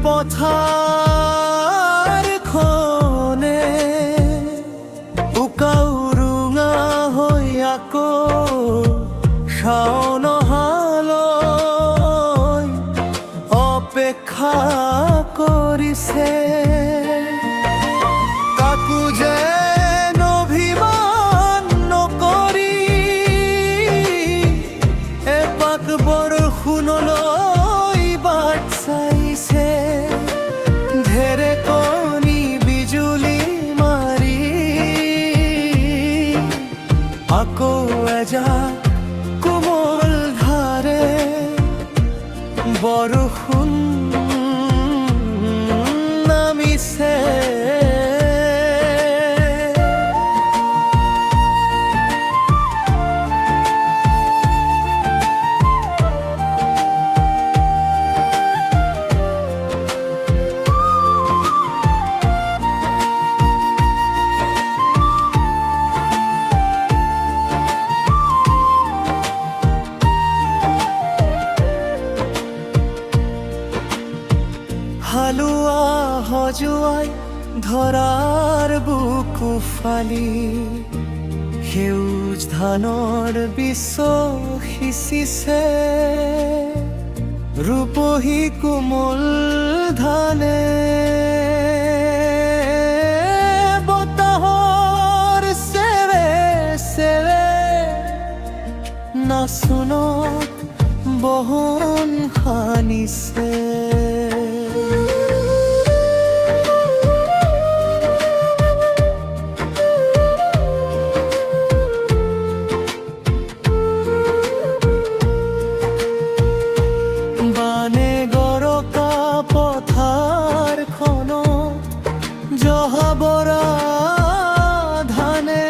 পথাৰখনে উকাউৰুঙা হৈ আকৌ শাওণ অহালৈ অপেক্ষা কৰিছে। কাকো যেন অভিমান নকৰি এপাক বৰষুণলৈ বাট চাইছে। ঢেৰেকণি বিজুলী মাৰি আকৌ এজাক কোমল ধাৰে বৰষুণ নামিছে। হালোৱা সজুৱাই ধৰাৰ বুকু ফালি সেউজ ধানৰ বীজ সিঁচিছে। ৰূপহী কোমল ধানে বতাহৰ চেৰে চেৰে নাচোনত বহন সানিছে। বানে গৰকা পথাৰখনত জহা বৰা ধানে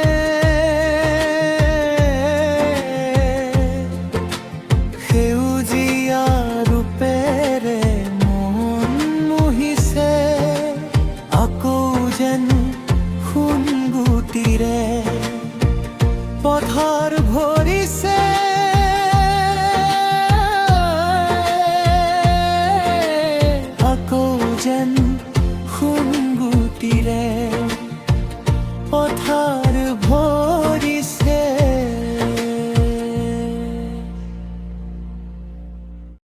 সেউজীয়া ৰূপেৰে মন মোহিছে। আকৌ যেন সোণগুটিৰে পথাৰ ভৰিছে। আকৌ যেন সোণগুটিৰে